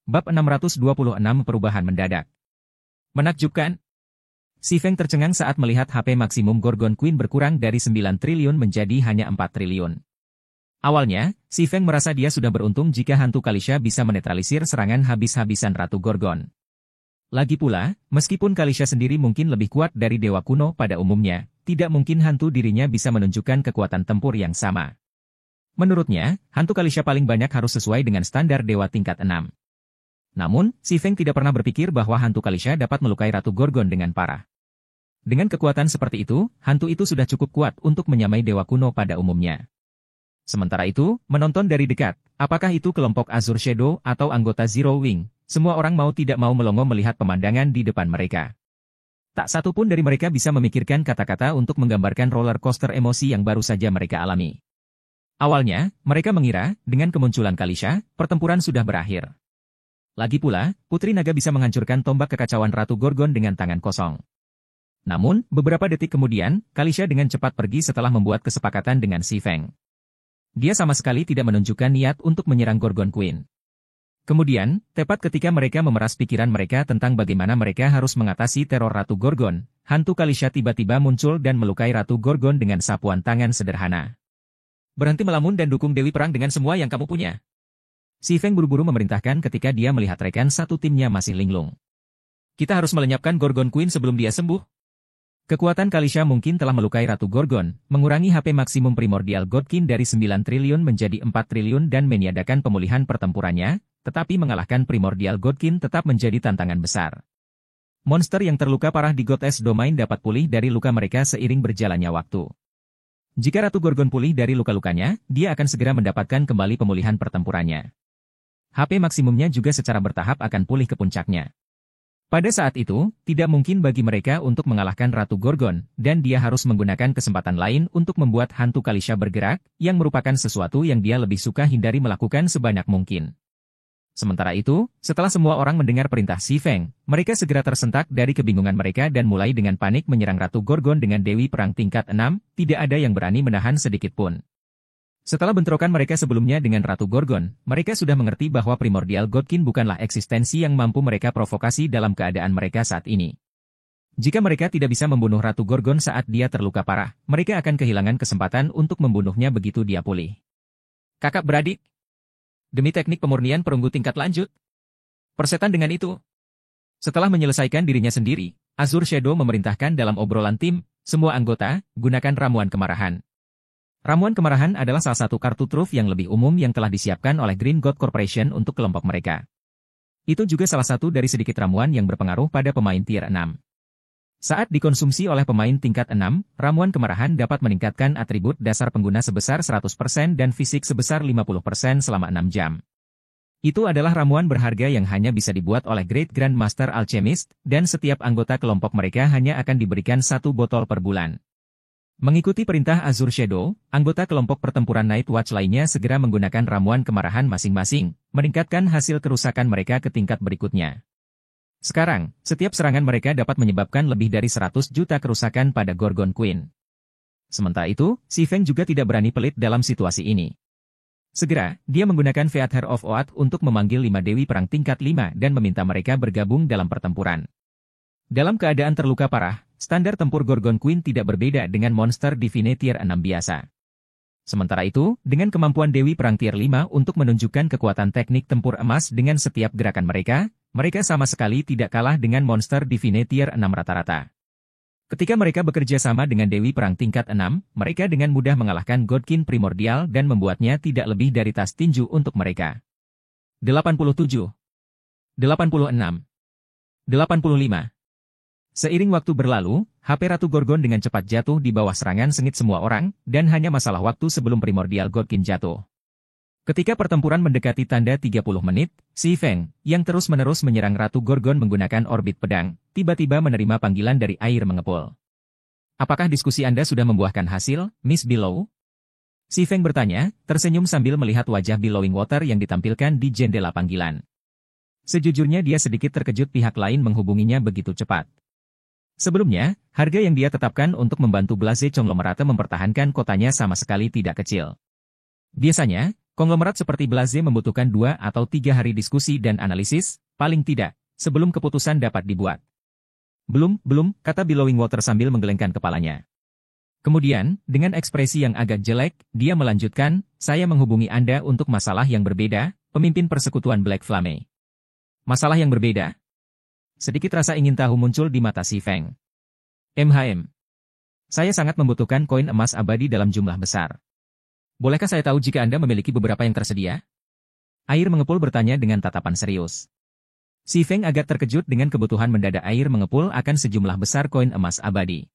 Bab 626 Perubahan mendadak. Menakjubkan? Si Feng tercengang saat melihat HP maksimum Gorgon Queen berkurang dari 9 triliun menjadi hanya 4 triliun. Awalnya, si Feng merasa dia sudah beruntung jika hantu Kalisha bisa menetralisir serangan habis-habisan Ratu Gorgon. Lagi pula, meskipun Kalisha sendiri mungkin lebih kuat dari dewa kuno pada umumnya, tidak mungkin hantu dirinya bisa menunjukkan kekuatan tempur yang sama. Menurutnya, hantu Kalisha paling banyak harus sesuai dengan standar dewa tingkat 6. Namun, si Feng tidak pernah berpikir bahwa hantu Kalisha dapat melukai Ratu Gorgon dengan parah. Dengan kekuatan seperti itu, hantu itu sudah cukup kuat untuk menyamai dewa kuno pada umumnya. Sementara itu, menonton dari dekat, apakah itu kelompok Azure Shadow atau anggota Zero Wing, semua orang mau tidak mau melongo melihat pemandangan di depan mereka. Tak satu pun dari mereka bisa memikirkan kata-kata untuk menggambarkan roller coaster emosi yang baru saja mereka alami. Awalnya, mereka mengira, dengan kemunculan Kalisha, pertempuran sudah berakhir. Lagi pula, Putri Naga bisa menghancurkan tombak kekacauan Ratu Gorgon dengan tangan kosong. Namun, beberapa detik kemudian, Kalisha dengan cepat pergi setelah membuat kesepakatan dengan si Feng. Dia sama sekali tidak menunjukkan niat untuk menyerang Gorgon Queen. Kemudian, tepat ketika mereka memeras pikiran mereka tentang bagaimana mereka harus mengatasi teror Ratu Gorgon, hantu Kalisha tiba-tiba muncul dan melukai Ratu Gorgon dengan sapuan tangan sederhana. Berhenti melamun dan dukung Dewi Perang dengan semua yang kamu punya. Si Feng buru-buru memerintahkan ketika dia melihat rekan satu timnya masih linglung. Kita harus melenyapkan Gorgon Queen sebelum dia sembuh. Kekuatan Kalisha mungkin telah melukai Ratu Gorgon, mengurangi HP maksimum Primordial Godkin dari 9 triliun menjadi 4 triliun dan meniadakan pemulihan pertempurannya, tetapi mengalahkan Primordial Godkin tetap menjadi tantangan besar. Monster yang terluka parah di Goddess Domain dapat pulih dari luka mereka seiring berjalannya waktu. Jika Ratu Gorgon pulih dari luka-lukanya, dia akan segera mendapatkan kembali pemulihan pertempurannya. HP maksimumnya juga secara bertahap akan pulih ke puncaknya. Pada saat itu, tidak mungkin bagi mereka untuk mengalahkan Ratu Gorgon, dan dia harus menggunakan kesempatan lain untuk membuat hantu Kalisha bergerak, yang merupakan sesuatu yang dia lebih suka hindari melakukan sebanyak mungkin. Sementara itu, setelah semua orang mendengar perintah si Feng, mereka segera tersentak dari kebingungan mereka dan mulai dengan panik menyerang Ratu Gorgon dengan Dewi Perang tingkat 6, tidak ada yang berani menahan sedikit pun. Setelah bentrokan mereka sebelumnya dengan Ratu Gorgon, mereka sudah mengerti bahwa Primordial Godkin bukanlah eksistensi yang mampu mereka provokasi dalam keadaan mereka saat ini. Jika mereka tidak bisa membunuh Ratu Gorgon saat dia terluka parah, mereka akan kehilangan kesempatan untuk membunuhnya begitu dia pulih. Kakak beradik, demi teknik pemurnian perunggu tingkat lanjut, persetan dengan itu. Setelah menyelesaikan dirinya sendiri, Azure Shadow memerintahkan dalam obrolan tim, semua anggota, gunakan ramuan kemarahan. Ramuan kemarahan adalah salah satu kartu truf yang lebih umum yang telah disiapkan oleh Green God Corporation untuk kelompok mereka. Itu juga salah satu dari sedikit ramuan yang berpengaruh pada pemain tier 6. Saat dikonsumsi oleh pemain tingkat 6, ramuan kemarahan dapat meningkatkan atribut dasar pengguna sebesar 100% dan fisik sebesar 50% selama 6 jam. Itu adalah ramuan berharga yang hanya bisa dibuat oleh Great Grandmaster Alchemist, dan setiap anggota kelompok mereka hanya akan diberikan 1 botol per bulan. Mengikuti perintah Azure Shadow, anggota kelompok pertempuran Night Watch lainnya segera menggunakan ramuan kemarahan masing-masing, meningkatkan hasil kerusakan mereka ke tingkat berikutnya. Sekarang, setiap serangan mereka dapat menyebabkan lebih dari 100 juta kerusakan pada Gorgon Queen. Sementara itu, si Feng juga tidak berani pelit dalam situasi ini. Segera, dia menggunakan Feather of Oath untuk memanggil 5 Dewi Perang tingkat 5 dan meminta mereka bergabung dalam pertempuran. Dalam keadaan terluka parah, standar tempur Gorgon Queen tidak berbeda dengan monster Divine tier 6 biasa. Sementara itu, dengan kemampuan Dewi Perang tier 5 untuk menunjukkan kekuatan teknik tempur emas dengan setiap gerakan mereka, mereka sama sekali tidak kalah dengan monster Divine tier 6 rata-rata. Ketika mereka bekerja sama dengan Dewi Perang tingkat 6, mereka dengan mudah mengalahkan Godkin Primordial dan membuatnya tidak lebih dari tas tinju untuk mereka. 87. 86. 85. Seiring waktu berlalu, HP Ratu Gorgon dengan cepat jatuh di bawah serangan sengit semua orang, dan hanya masalah waktu sebelum Primordial Godkin jatuh. Ketika pertempuran mendekati tanda 30 menit, si Feng, yang terus-menerus menyerang Ratu Gorgon menggunakan orbit pedang, tiba-tiba menerima panggilan dari air mengepul. Apakah diskusi Anda sudah membuahkan hasil, Miss Below? Si Feng bertanya, tersenyum sambil melihat wajah Billowing Water yang ditampilkan di jendela panggilan. Sejujurnya dia sedikit terkejut pihak lain menghubunginya begitu cepat. Sebelumnya, harga yang dia tetapkan untuk membantu Blaze Conglomerate mempertahankan kotanya sama sekali tidak kecil. Biasanya, Konglomerat seperti Blaze membutuhkan 2 atau 3 hari diskusi dan analisis, paling tidak, sebelum keputusan dapat dibuat. Belum, kata Billowing Water sambil menggelengkan kepalanya. Kemudian, dengan ekspresi yang agak jelek, dia melanjutkan, saya menghubungi Anda untuk masalah yang berbeda, pemimpin persekutuan Black Flame. Masalah yang berbeda? Sedikit rasa ingin tahu muncul di mata si Feng. Saya sangat membutuhkan koin emas abadi dalam jumlah besar. Bolehkah saya tahu jika Anda memiliki beberapa yang tersedia? Air mengepul bertanya dengan tatapan serius. Si Feng agak terkejut dengan kebutuhan mendadak air mengepul akan sejumlah besar koin emas abadi.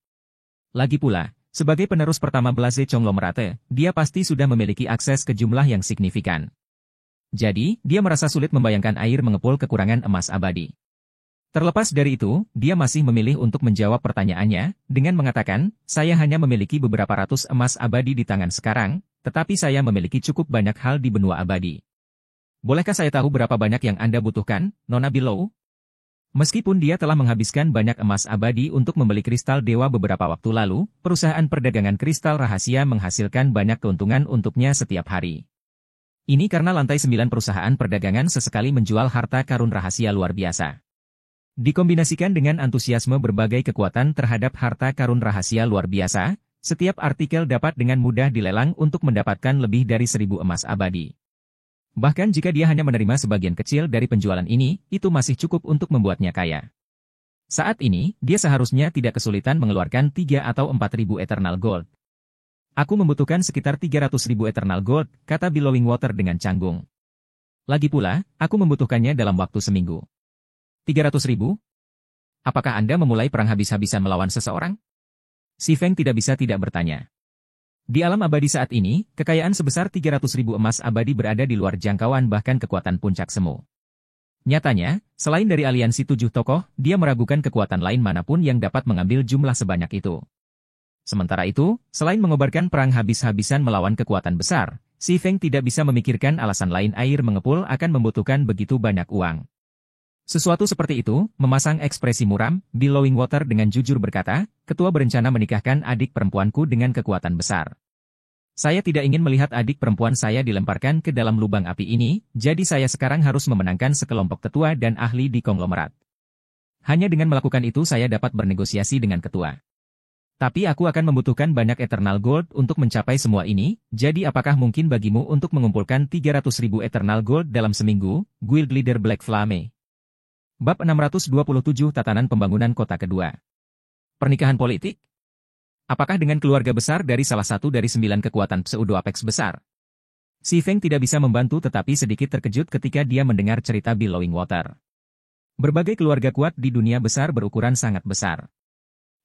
Lagi pula, sebagai penerus pertama Blaze Conglomerate, dia pasti sudah memiliki akses ke jumlah yang signifikan. Jadi, dia merasa sulit membayangkan air mengepul kekurangan emas abadi. Terlepas dari itu, dia masih memilih untuk menjawab pertanyaannya, dengan mengatakan, saya hanya memiliki beberapa ratus emas abadi di tangan sekarang, tetapi saya memiliki cukup banyak hal di benua abadi. Bolehkah saya tahu berapa banyak yang Anda butuhkan, Nona Billow? Meskipun dia telah menghabiskan banyak emas abadi untuk membeli kristal dewa beberapa waktu lalu, perusahaan perdagangan kristal rahasia menghasilkan banyak keuntungan untuknya setiap hari. Ini karena lantai 9 perusahaan perdagangan sesekali menjual harta karun rahasia luar biasa. Dikombinasikan dengan antusiasme berbagai kekuatan terhadap harta karun rahasia luar biasa, setiap artikel dapat dengan mudah dilelang untuk mendapatkan lebih dari 1.000 emas abadi. Bahkan jika dia hanya menerima sebagian kecil dari penjualan ini, itu masih cukup untuk membuatnya kaya. Saat ini, dia seharusnya tidak kesulitan mengeluarkan 3 atau 4.000 Eternal Gold. Aku membutuhkan sekitar 300.000 Eternal Gold, kata Billowing Water dengan canggung. Lagi pula, aku membutuhkannya dalam waktu seminggu. 300.000? Apakah Anda memulai perang habis-habisan melawan seseorang? Si Feng tidak bisa tidak bertanya. Di alam abadi saat ini, kekayaan sebesar 300.000 emas abadi berada di luar jangkauan bahkan kekuatan puncak semu. Nyatanya, selain dari aliansi 7 tokoh, dia meragukan kekuatan lain manapun yang dapat mengambil jumlah sebanyak itu. Sementara itu, selain mengobarkan perang habis-habisan melawan kekuatan besar, si Feng tidak bisa memikirkan alasan lain air mengepul akan membutuhkan begitu banyak uang. Sesuatu seperti itu, memasang ekspresi muram, Billowing Water dengan jujur berkata, ketua berencana menikahkan adik perempuanku dengan kekuatan besar. Saya tidak ingin melihat adik perempuan saya dilemparkan ke dalam lubang api ini, jadi saya sekarang harus memenangkan sekelompok tetua dan ahli di konglomerat. Hanya dengan melakukan itu saya dapat bernegosiasi dengan ketua. Tapi aku akan membutuhkan banyak Eternal Gold untuk mencapai semua ini, jadi apakah mungkin bagimu untuk mengumpulkan 300.000 Eternal Gold dalam seminggu, Guild Leader Black Flame? Bab 627 Tatanan Pembangunan Kota Kedua. Pernikahan politik? Apakah dengan keluarga besar dari salah satu dari 9 kekuatan pseudo-apex besar? Si Feng tidak bisa membantu tetapi sedikit terkejut ketika dia mendengar cerita Billowing Water. Berbagai keluarga kuat di dunia besar berukuran sangat besar.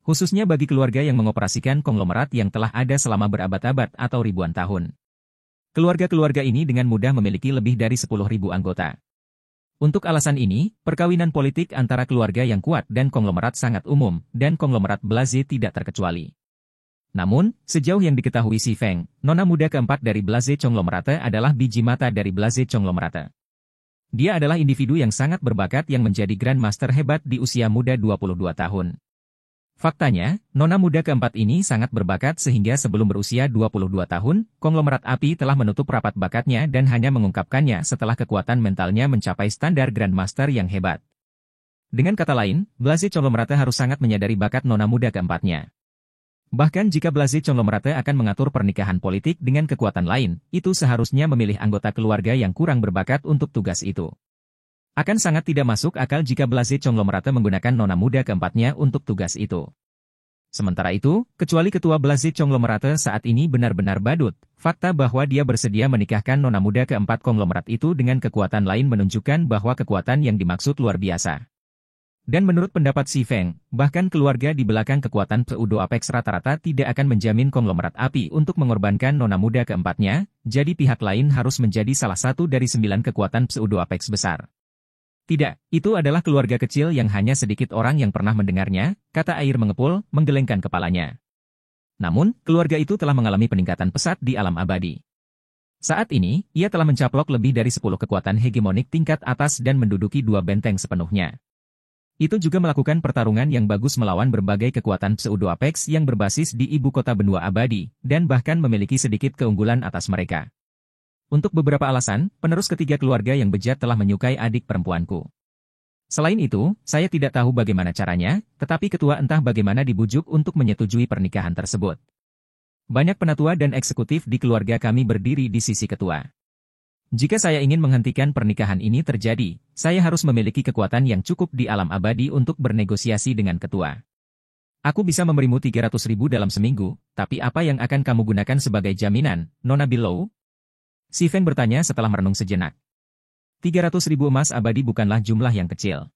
Khususnya bagi keluarga yang mengoperasikan konglomerat yang telah ada selama berabad-abad atau ribuan tahun. Keluarga-keluarga ini dengan mudah memiliki lebih dari 10.000 anggota. Untuk alasan ini, perkawinan politik antara keluarga yang kuat dan konglomerat sangat umum, dan konglomerat Blaze tidak terkecuali. Namun, sejauh yang diketahui si Feng, nona muda keempat dari Blaze Conglomerate adalah biji mata dari Blaze Conglomerate. Dia adalah individu yang sangat berbakat yang menjadi Grandmaster hebat di usia muda 22 tahun. Faktanya, nona muda keempat ini sangat berbakat sehingga sebelum berusia 22 tahun, konglomerat api telah menutup rapat bakatnya dan hanya mengungkapkannya setelah kekuatan mentalnya mencapai standar Grandmaster yang hebat. Dengan kata lain, Blaze Conglomerate harus sangat menyadari bakat nona muda keempatnya. Bahkan jika Blaze Conglomerate akan mengatur pernikahan politik dengan kekuatan lain, itu seharusnya memilih anggota keluarga yang kurang berbakat untuk tugas itu. Akan sangat tidak masuk akal jika Blaze Conglomerate menggunakan nona muda keempatnya untuk tugas itu. Sementara itu, kecuali ketua Blaze Conglomerate saat ini benar-benar badut, fakta bahwa dia bersedia menikahkan nona muda keempat konglomerat itu dengan kekuatan lain menunjukkan bahwa kekuatan yang dimaksud luar biasa. Dan menurut pendapat si Feng, bahkan keluarga di belakang kekuatan pseudo-apex rata-rata tidak akan menjamin konglomerat api untuk mengorbankan nona muda keempatnya, jadi pihak lain harus menjadi salah satu dari 9 kekuatan pseudo-apex besar. Tidak, itu adalah keluarga kecil yang hanya sedikit orang yang pernah mendengarnya, kata air mengepul, menggelengkan kepalanya. Namun, keluarga itu telah mengalami peningkatan pesat di alam abadi. Saat ini, ia telah mencaplok lebih dari 10 kekuatan hegemonik tingkat atas dan menduduki 2 benteng sepenuhnya. Itu juga melakukan pertarungan yang bagus melawan berbagai kekuatan pseudo-apex yang berbasis di ibu kota benua abadi, dan bahkan memiliki sedikit keunggulan atas mereka. Untuk beberapa alasan, penerus ketiga keluarga yang bejat telah menyukai adik perempuanku. Selain itu, saya tidak tahu bagaimana caranya, tetapi ketua entah bagaimana dibujuk untuk menyetujui pernikahan tersebut. Banyak penatua dan eksekutif di keluarga kami berdiri di sisi ketua. Jika saya ingin menghentikan pernikahan ini terjadi, saya harus memiliki kekuatan yang cukup di alam abadi untuk bernegosiasi dengan ketua. Aku bisa memberimu 300.000 dalam seminggu, tapi apa yang akan kamu gunakan sebagai jaminan, Nona Below? Si Feng bertanya setelah merenung sejenak. 300.000 emas abadi bukanlah jumlah yang kecil.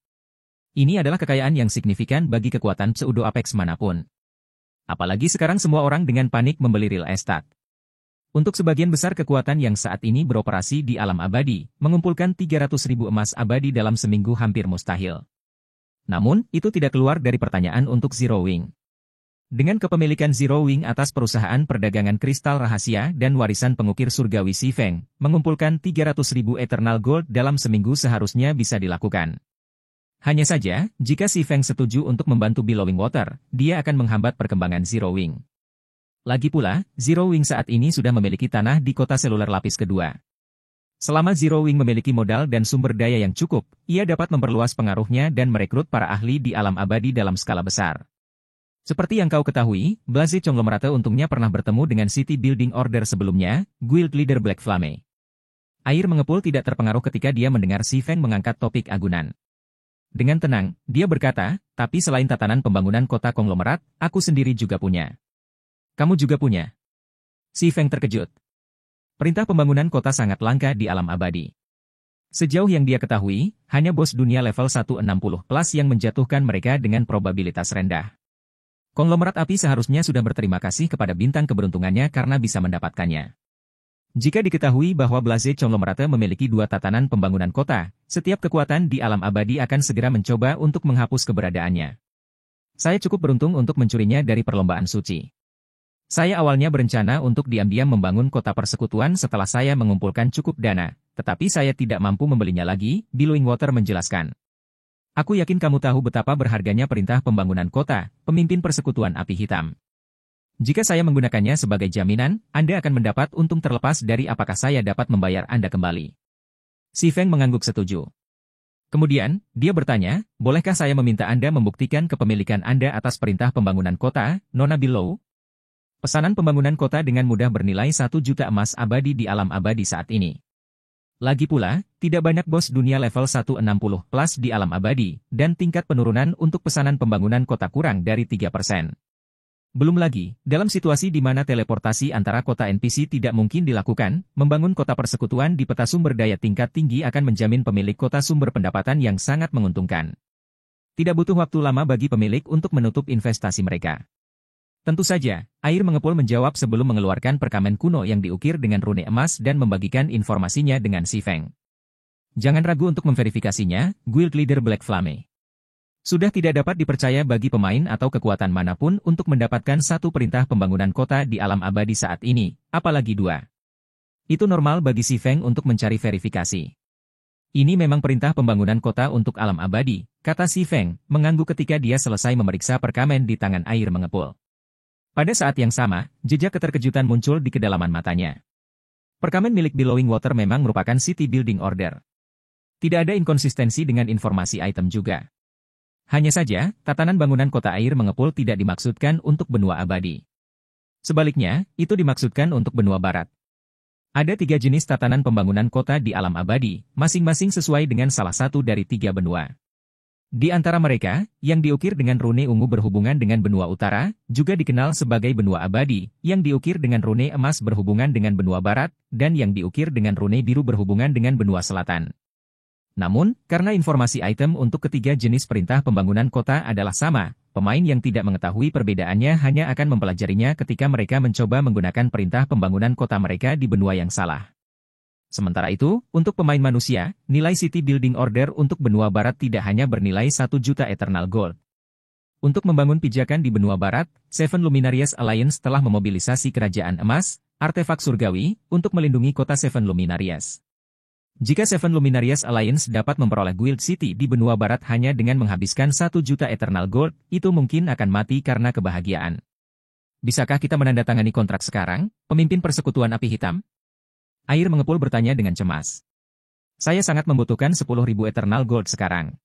Ini adalah kekayaan yang signifikan bagi kekuatan pseudo-apex manapun. Apalagi sekarang semua orang dengan panik membeli real estate. Untuk sebagian besar kekuatan yang saat ini beroperasi di alam abadi, mengumpulkan 300.000 emas abadi dalam seminggu hampir mustahil. Namun, itu tidak keluar dari pertanyaan untuk Zero Wing. Dengan kepemilikan Zero Wing atas perusahaan perdagangan kristal rahasia dan warisan pengukir surgawi Si Feng, mengumpulkan 300.000 Eternal Gold dalam seminggu seharusnya bisa dilakukan. Hanya saja, jika Si Feng setuju untuk membantu Billowing Water, dia akan menghambat perkembangan Zero Wing. Lagi pula, Zero Wing saat ini sudah memiliki tanah di kota seluler lapis kedua. Selama Zero Wing memiliki modal dan sumber daya yang cukup, ia dapat memperluas pengaruhnya dan merekrut para ahli di alam abadi dalam skala besar. Seperti yang kau ketahui, Blaze Conglomerate untungnya pernah bertemu dengan City Building Order sebelumnya, Guild Leader Black Flame. Air mengepul tidak terpengaruh ketika dia mendengar Si Feng mengangkat topik agunan. Dengan tenang, dia berkata, tapi selain tatanan pembangunan kota konglomerat, aku sendiri juga punya. Kamu juga punya? Si Feng terkejut. Perintah pembangunan kota sangat langka di alam abadi. Sejauh yang dia ketahui, hanya bos dunia level 160 plus yang menjatuhkan mereka dengan probabilitas rendah. Konglomerat api seharusnya sudah berterima kasih kepada bintang keberuntungannya karena bisa mendapatkannya. Jika diketahui bahwa Blaze Conglomerate memiliki 2 tatanan pembangunan kota, setiap kekuatan di alam abadi akan segera mencoba untuk menghapus keberadaannya. Saya cukup beruntung untuk mencurinya dari perlombaan suci. Saya awalnya berencana untuk diam-diam membangun kota persekutuan setelah saya mengumpulkan cukup dana, tetapi saya tidak mampu membelinya lagi, Billowing Water menjelaskan. Aku yakin kamu tahu betapa berharganya perintah pembangunan kota, pemimpin persekutuan api hitam. Jika saya menggunakannya sebagai jaminan, Anda akan mendapat untung terlepas dari apakah saya dapat membayar Anda kembali. Si Feng mengangguk setuju. Kemudian, dia bertanya, bolehkah saya meminta Anda membuktikan kepemilikan Anda atas perintah pembangunan kota, Nona Below? Pesanan pembangunan kota dengan mudah bernilai 1 juta emas abadi di alam abadi saat ini. Lagi pula, tidak banyak bos dunia level 160 plus di alam abadi, dan tingkat penurunan untuk pesanan pembangunan kota kurang dari 3%. Belum lagi, dalam situasi di mana teleportasi antara kota NPC tidak mungkin dilakukan, membangun kota persekutuan di peta sumber daya tingkat tinggi akan menjamin pemilik kota sumber pendapatan yang sangat menguntungkan. Tidak butuh waktu lama bagi pemilik untuk menutup investasi mereka. Tentu saja, air mengepul menjawab sebelum mengeluarkan perkamen kuno yang diukir dengan rune emas dan membagikan informasinya dengan Si Feng. Jangan ragu untuk memverifikasinya, Guild Leader Black Flame. Sudah tidak dapat dipercaya bagi pemain atau kekuatan manapun untuk mendapatkan 1 perintah pembangunan kota di alam abadi saat ini, apalagi 2. Itu normal bagi Si Feng untuk mencari verifikasi. Ini memang perintah pembangunan kota untuk alam abadi, kata Si Feng, mengangguk ketika dia selesai memeriksa perkamen di tangan air mengepul. Pada saat yang sama, jejak keterkejutan muncul di kedalaman matanya. Perkamen milik Billowing Water memang merupakan City Building Order. Tidak ada inkonsistensi dengan informasi item juga. Hanya saja, tatanan bangunan kota air mengepul tidak dimaksudkan untuk benua abadi. Sebaliknya, itu dimaksudkan untuk benua barat. Ada 3 jenis tatanan pembangunan kota di alam abadi, masing-masing sesuai dengan salah satu dari 3 benua. Di antara mereka, yang diukir dengan rune ungu berhubungan dengan benua utara, juga dikenal sebagai benua abadi, yang diukir dengan rune emas berhubungan dengan benua barat, dan yang diukir dengan rune biru berhubungan dengan benua selatan. Namun, karena informasi item untuk ketiga jenis perintah pembangunan kota adalah sama, pemain yang tidak mengetahui perbedaannya hanya akan mempelajarinya ketika mereka mencoba menggunakan perintah pembangunan kota mereka di benua yang salah. Sementara itu, untuk pemain manusia, nilai City Building Order untuk benua barat tidak hanya bernilai 1 juta Eternal Gold. Untuk membangun pijakan di benua barat, Seven Luminarious Alliance telah memobilisasi kerajaan emas, artefak surgawi, untuk melindungi kota Seven Luminarious. Jika Seven Luminarious Alliance dapat memperoleh Guild City di benua barat hanya dengan menghabiskan 1 juta Eternal Gold, itu mungkin akan mati karena kebahagiaan. Bisakah kita menandatangani kontrak sekarang, pemimpin persekutuan api hitam? Air mengepul bertanya dengan cemas. Saya sangat membutuhkan 10.000 Eternal Gold sekarang.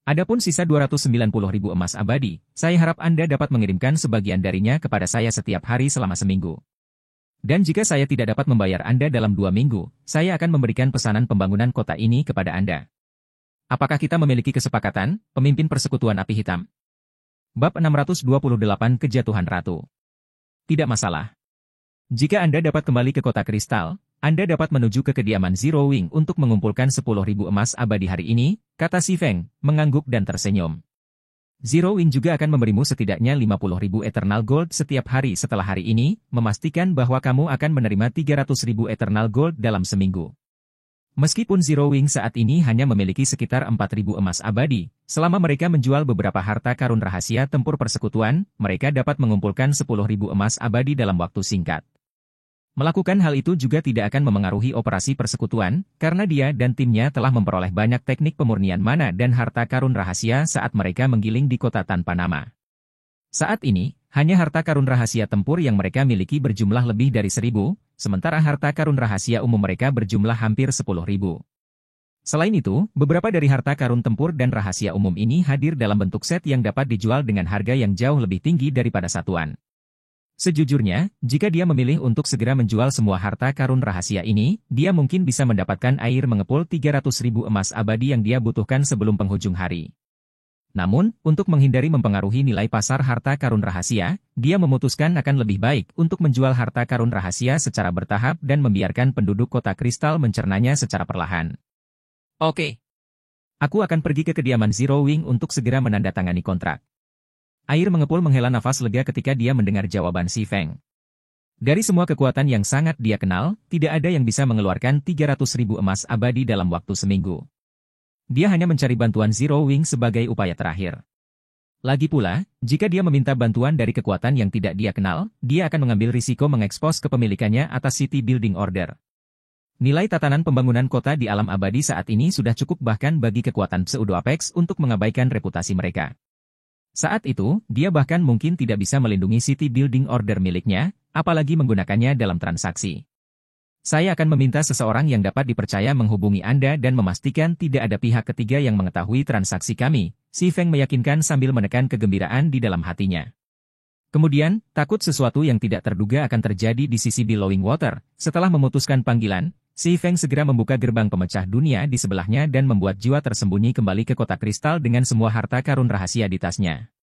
Adapun sisa 290.000 emas abadi, saya harap Anda dapat mengirimkan sebagian darinya kepada saya setiap hari selama seminggu. Dan jika saya tidak dapat membayar Anda dalam 2 minggu, saya akan memberikan pesanan pembangunan kota ini kepada Anda. Apakah kita memiliki kesepakatan, pemimpin persekutuan api hitam? Bab 628 Kejatuhan Ratu. Tidak masalah. Jika Anda dapat kembali ke kota kristal, Anda dapat menuju ke kediaman Zero Wing untuk mengumpulkan 10.000 emas abadi hari ini, kata Si Feng, mengangguk dan tersenyum. Zero Wing juga akan memberimu setidaknya 50.000 Eternal Gold setiap hari setelah hari ini, memastikan bahwa kamu akan menerima 300.000 Eternal Gold dalam seminggu. Meskipun Zero Wing saat ini hanya memiliki sekitar 4.000 emas abadi, selama mereka menjual beberapa harta karun rahasia tempur persekutuan, mereka dapat mengumpulkan 10.000 emas abadi dalam waktu singkat. Melakukan hal itu juga tidak akan memengaruhi operasi persekutuan, karena dia dan timnya telah memperoleh banyak teknik pemurnian mana dan harta karun rahasia saat mereka menggiling di kota tanpa nama. Saat ini, hanya harta karun rahasia tempur yang mereka miliki berjumlah lebih dari 1.000, sementara harta karun rahasia umum mereka berjumlah hampir 10.000. Selain itu, beberapa dari harta karun tempur dan rahasia umum ini hadir dalam bentuk set yang dapat dijual dengan harga yang jauh lebih tinggi daripada satuan. Sejujurnya, jika dia memilih untuk segera menjual semua harta karun rahasia ini, dia mungkin bisa mendapatkan air mengepul 300.000 emas abadi yang dia butuhkan sebelum penghujung hari. Namun, untuk menghindari mempengaruhi nilai pasar harta karun rahasia, dia memutuskan akan lebih baik untuk menjual harta karun rahasia secara bertahap dan membiarkan penduduk kota kristal mencernanya secara perlahan. Oke. Aku akan pergi ke kediaman Zero Wing untuk segera menandatangani kontrak. Air mengepul menghela nafas lega ketika dia mendengar jawaban Si Feng. Dari semua kekuatan yang sangat dia kenal, tidak ada yang bisa mengeluarkan 300.000 emas abadi dalam waktu seminggu. Dia hanya mencari bantuan Zero Wing sebagai upaya terakhir. Lagi pula, jika dia meminta bantuan dari kekuatan yang tidak dia kenal, dia akan mengambil risiko mengekspos kepemilikannya atas City Building Order. Nilai tatanan pembangunan kota di alam abadi saat ini sudah cukup bahkan bagi kekuatan Pseudo Apex untuk mengabaikan reputasi mereka. Saat itu, dia bahkan mungkin tidak bisa melindungi City Building Order miliknya, apalagi menggunakannya dalam transaksi. Saya akan meminta seseorang yang dapat dipercaya menghubungi Anda dan memastikan tidak ada pihak ketiga yang mengetahui transaksi kami, Si Feng meyakinkan sambil menekan kegembiraan di dalam hatinya. Kemudian, takut sesuatu yang tidak terduga akan terjadi di sisi Billowing Water, setelah memutuskan panggilan, Si Feng segera membuka gerbang pemecah dunia di sebelahnya dan membuat jiwa tersembunyi kembali ke kota kristal dengan semua harta karun rahasia di tasnya.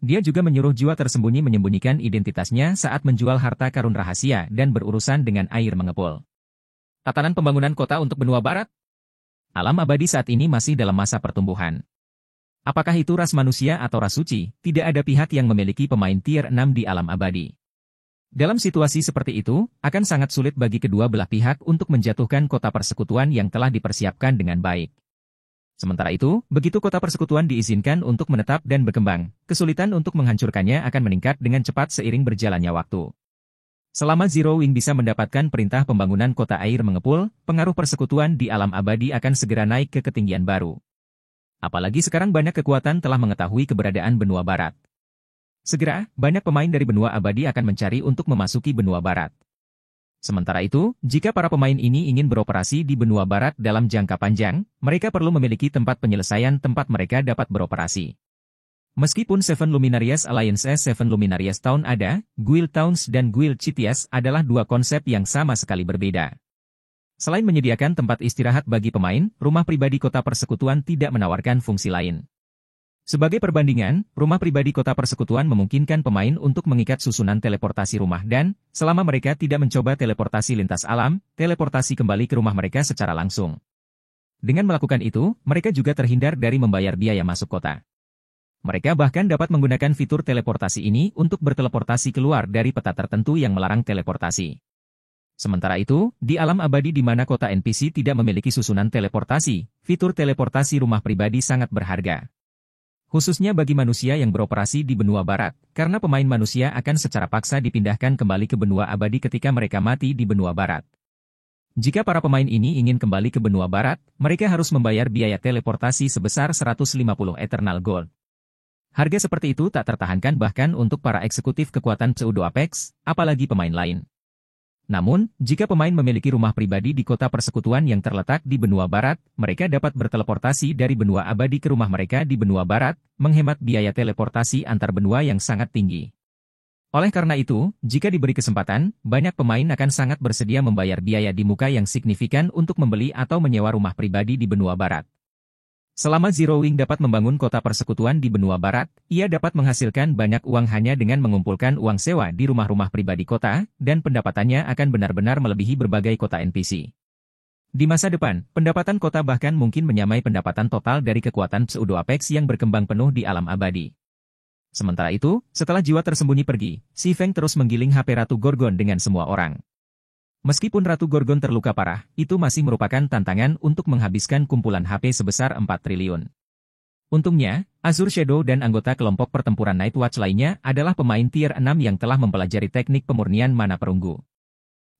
Dia juga menyuruh jiwa tersembunyi menyembunyikan identitasnya saat menjual harta karun rahasia dan berurusan dengan air mengepul. Tatanan pembangunan kota untuk benua barat? Alam abadi saat ini masih dalam masa pertumbuhan. Apakah itu ras manusia atau ras suci, tidak ada pihak yang memiliki pemain tier 6 di alam abadi. Dalam situasi seperti itu, akan sangat sulit bagi kedua belah pihak untuk menjatuhkan kota persekutuan yang telah dipersiapkan dengan baik. Sementara itu, begitu kota persekutuan diizinkan untuk menetap dan berkembang, kesulitan untuk menghancurkannya akan meningkat dengan cepat seiring berjalannya waktu. Selama Zero Wing bisa mendapatkan perintah pembangunan kota air mengepul, pengaruh persekutuan di alam abadi akan segera naik ke ketinggian baru. Apalagi sekarang banyak kekuatan telah mengetahui keberadaan benua barat. Segera, banyak pemain dari benua abadi akan mencari untuk memasuki benua barat. Sementara itu, jika para pemain ini ingin beroperasi di benua barat dalam jangka panjang, mereka perlu memiliki tempat penyelesaian tempat mereka dapat beroperasi. Meskipun Seven Luminarias Alliance Seven Luminarias Town ada, Guild Towns dan Guild Citias adalah dua konsep yang sama sekali berbeda. Selain menyediakan tempat istirahat bagi pemain, rumah pribadi kota persekutuan tidak menawarkan fungsi lain. Sebagai perbandingan, rumah pribadi kota persekutuan memungkinkan pemain untuk mengikat susunan teleportasi rumah dan, selama mereka tidak mencoba teleportasi lintas alam, teleportasi kembali ke rumah mereka secara langsung. Dengan melakukan itu, mereka juga terhindar dari membayar biaya masuk kota. Mereka bahkan dapat menggunakan fitur teleportasi ini untuk berteleportasi keluar dari peta tertentu yang melarang teleportasi. Sementara itu, di alam abadi di mana kota NPC tidak memiliki susunan teleportasi, fitur teleportasi rumah pribadi sangat berharga. Khususnya bagi manusia yang beroperasi di benua barat, karena pemain manusia akan secara paksa dipindahkan kembali ke benua abadi ketika mereka mati di benua barat. Jika para pemain ini ingin kembali ke benua barat, mereka harus membayar biaya teleportasi sebesar 150 Eternal Gold. Harga seperti itu tak tertahankan bahkan untuk para eksekutif kekuatan Pseudo Apex, apalagi pemain lain. Namun, jika pemain memiliki rumah pribadi di kota persekutuan yang terletak di benua barat, mereka dapat berteleportasi dari benua abadi ke rumah mereka di benua barat, menghemat biaya teleportasi antar benua yang sangat tinggi. Oleh karena itu, jika diberi kesempatan, banyak pemain akan sangat bersedia membayar biaya di muka yang signifikan untuk membeli atau menyewa rumah pribadi di benua barat. Selama Zero Wing dapat membangun kota persekutuan di benua barat, ia dapat menghasilkan banyak uang hanya dengan mengumpulkan uang sewa di rumah-rumah pribadi kota, dan pendapatannya akan benar-benar melebihi berbagai kota NPC. Di masa depan, pendapatan kota bahkan mungkin menyamai pendapatan total dari kekuatan Pseudo Apex yang berkembang penuh di alam abadi. Sementara itu, setelah jiwa tersembunyi pergi, Si Feng terus menggiling HP Ratu Gorgon dengan semua orang. Meskipun Ratu Gorgon terluka parah, itu masih merupakan tantangan untuk menghabiskan kumpulan HP sebesar 4 triliun. Untungnya, Azure Shadow dan anggota kelompok pertempuran Night Watch lainnya adalah pemain tier 6 yang telah mempelajari teknik pemurnian mana perunggu.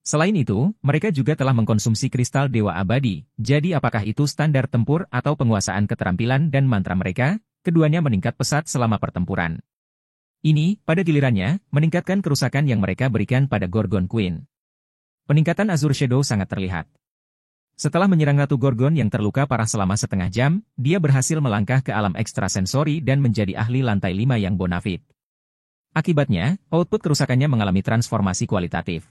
Selain itu, mereka juga telah mengkonsumsi kristal Dewa Abadi, jadi apakah itu standar tempur atau penguasaan keterampilan dan mantra mereka, keduanya meningkat pesat selama pertempuran. Ini, pada gilirannya, meningkatkan kerusakan yang mereka berikan pada Gorgon Queen. Peningkatan Azure Shadow sangat terlihat. Setelah menyerang Ratu Gorgon yang terluka parah selama setengah jam, dia berhasil melangkah ke alam ekstrasensori dan menjadi ahli lantai 5 yang bonafit. Akibatnya, output kerusakannya mengalami transformasi kualitatif.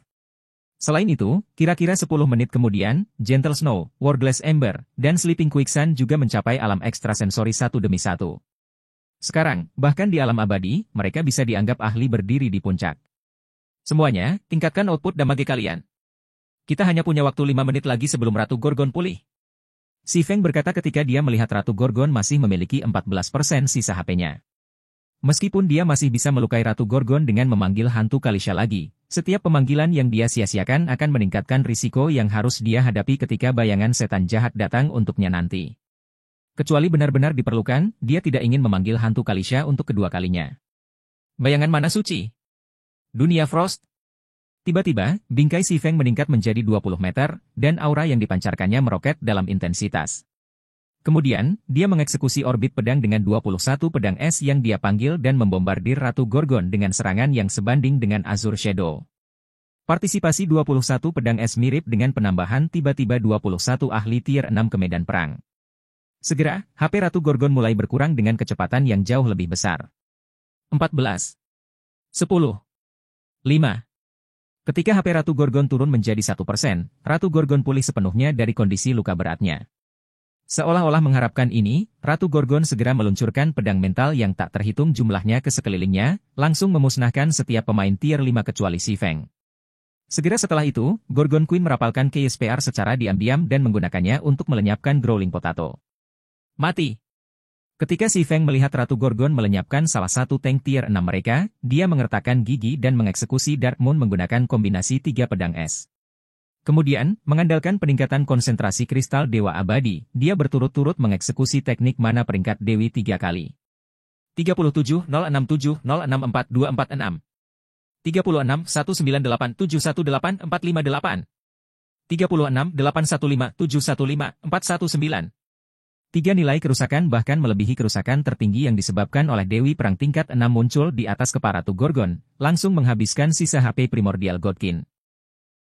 Selain itu, kira-kira 10 menit kemudian, Gentle Snow, Warglass Ember, dan Sleeping Quicksand juga mencapai alam ekstrasensori satu demi satu. Sekarang, bahkan di alam abadi, mereka bisa dianggap ahli berdiri di puncak. Semuanya, tingkatkan output damage kalian. Kita hanya punya waktu 5 menit lagi sebelum Ratu Gorgon pulih. Si Feng berkata ketika dia melihat Ratu Gorgon masih memiliki 14% sisa HP-nya. Meskipun dia masih bisa melukai Ratu Gorgon dengan memanggil hantu Kalisha lagi, setiap pemanggilan yang dia sia-siakan akan meningkatkan risiko yang harus dia hadapi ketika bayangan setan jahat datang untuknya nanti. Kecuali benar-benar diperlukan, dia tidak ingin memanggil hantu Kalisha untuk kedua kalinya. Bayangan mana suci? Dunia Frost? Tiba-tiba, bingkai Si Feng meningkat menjadi 20 meter, dan aura yang dipancarkannya meroket dalam intensitas. Kemudian, dia mengeksekusi orbit pedang dengan 21 pedang es yang dia panggil dan membombardir Ratu Gorgon dengan serangan yang sebanding dengan Azure Shadow. Partisipasi 21 pedang es mirip dengan penambahan tiba-tiba 21 ahli tier 6 ke medan perang. Segera, HP Ratu Gorgon mulai berkurang dengan kecepatan yang jauh lebih besar. 14. 10. 5. Ketika HP Ratu Gorgon turun menjadi 1%, Ratu Gorgon pulih sepenuhnya dari kondisi luka beratnya. Seolah-olah mengharapkan ini, Ratu Gorgon segera meluncurkan pedang mental yang tak terhitung jumlahnya ke sekelilingnya, langsung memusnahkan setiap pemain tier 5 kecuali Si Feng. Segera setelah itu, Gorgon Queen merapalkan KSPR secara diam-diam dan menggunakannya untuk melenyapkan Growling Potato. Mati! Ketika Si Feng melihat Ratu Gorgon melenyapkan salah satu tank tier 6 mereka, dia mengertakkan gigi dan mengeksekusi Dark Moon menggunakan kombinasi 3 pedang es. Kemudian, mengandalkan peningkatan konsentrasi kristal Dewa Abadi, dia berturut-turut mengeksekusi teknik mana peringkat Dewi 3 kali. 37 067 064 246 36 198 718 458 36 815 715 419 Tiga nilai kerusakan bahkan melebihi kerusakan tertinggi yang disebabkan oleh Dewi Perang tingkat 6 muncul di atas kepala Ratu Gorgon, langsung menghabiskan sisa HP primordial Godkin.